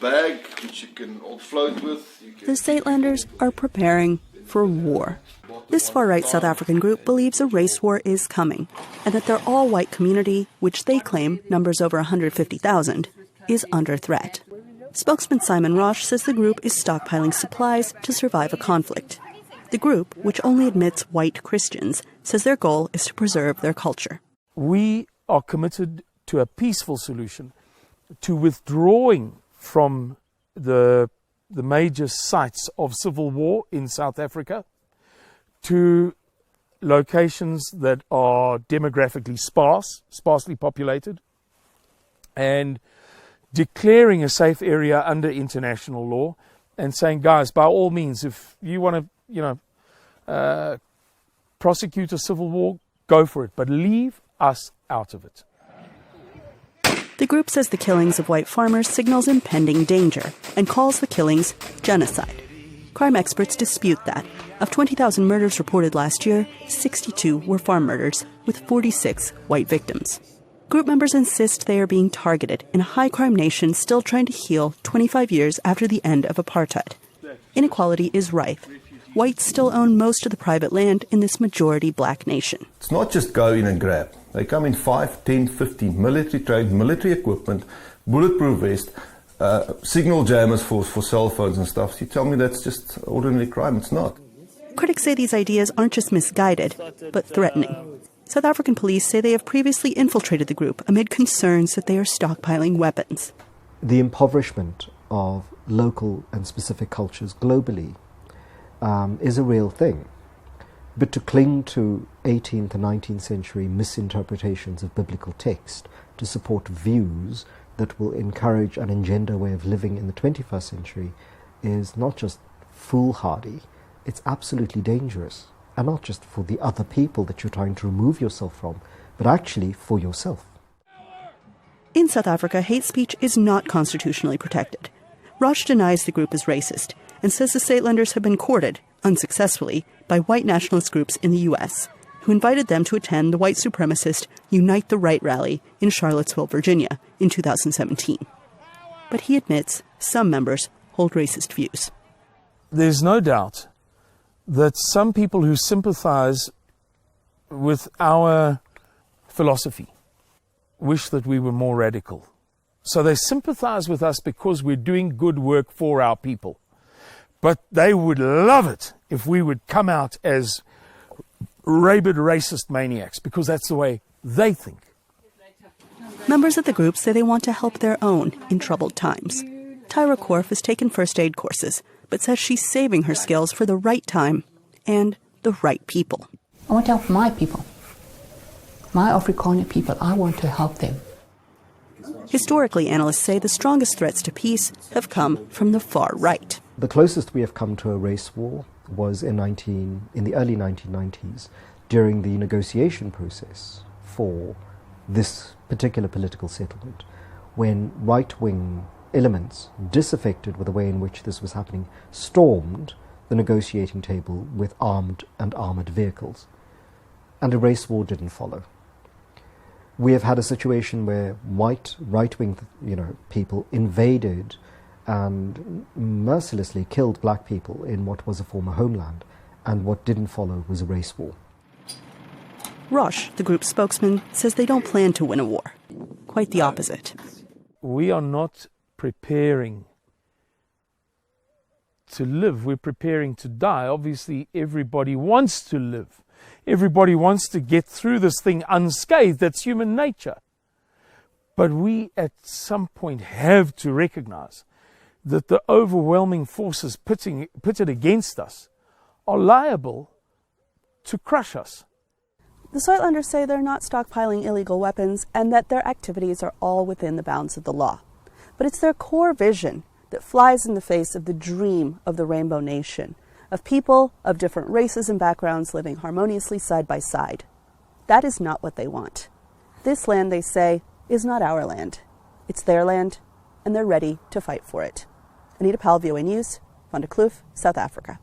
bag which you can all float with. The Suidlanders are preparing for war. This far-right South African group believes a race war is coming, and that their all-white community, which they claim numbers over 150,000, is under threat. Spokesman Simon Roche says the group is stockpiling supplies to survive a conflict. The group, which only admits white Christians, says their goal is to preserve their culture. We are committed to a peaceful solution, to withdrawing from the major sites of civil war in South Africa, to locations that are demographically sparsely populated, and declaring a safe area under international law and saying, guys, by all means, if you want to, prosecute a civil war, go for it, but leave us out of it. The group says the killings of white farmers signals impending danger and calls the killings genocide. Crime experts dispute that. Of 20,000 murders reported last year, 62 were farm murders, with 46 white victims. Group members insist they are being targeted in a high-crime nation still trying to heal 25 years after the end of apartheid. Inequality is rife. Whites still own most of the private land in this majority black nation. It's not just go in and grab. They come in 5, 10, 15 military-trained, military equipment, bulletproof vest, signal jammers for cell phones and stuff. So you tell me that's just ordinary crime. It's not. Critics say these ideas aren't just misguided, but threatening. South African police say they have previously infiltrated the group amid concerns that they are stockpiling weapons. The impoverishment of local and specific cultures globally is a real thing. But to cling to 18th and 19th century misinterpretations of biblical text to support views that will encourage and engender a way of living in the 21st century is not just foolhardy, it's absolutely dangerous. And not just for the other people that you're trying to remove yourself from, but actually for yourself. In South Africa, hate speech is not constitutionally protected. Roche denies the group is racist and says the Suidlanders have been courted, unsuccessfully, by white nationalist groups in the U.S., who invited them to attend the white supremacist Unite the Right rally in Charlottesville, Virginia, in 2017. But he admits some members hold racist views. There's no doubt that some people who sympathize with our philosophy wish that we were more radical. So they sympathize with us because we're doing good work for our people. But they would love it if we would come out as rabid racist maniacs, because that's the way they think. Members of the group say they want to help their own in troubled times. Tyra Korf has taken first aid courses, but says she's saving her skills for the right time and the right people. I want to help my people, my Afrikaner people. I want to help them. Historically, analysts say the strongest threats to peace have come from the far right. The closest we have come to a race war was in the early 1990s, during the negotiation process for this particular political settlement, when right-wing elements, disaffected with the way in which this was happening, stormed the negotiating table with armed and armoured vehicles. And a race war didn't follow. We have had a situation where white, right-wing people invaded and mercilessly killed black people in what was a former homeland, and what didn't follow was a race war. Roche, the group's spokesman, says they don't plan to win a war. Quite the opposite. We are not preparing to live, we're preparing to die. Obviously, everybody wants to live. Everybody wants to get through this thing unscathed. That's human nature. But we at some point have to recognize that the overwhelming forces pitted against us are liable to crush us. The Suidlanders say they're not stockpiling illegal weapons and that their activities are all within the bounds of the law. But it's their core vision that flies in the face of the dream of the Rainbow Nation, of people of different races and backgrounds living harmoniously side by side. That is not what they want. This land, they say, is not our land. It's their land, and they're ready to fight for it. Anita Powell, VOA News, Kloof, South Africa.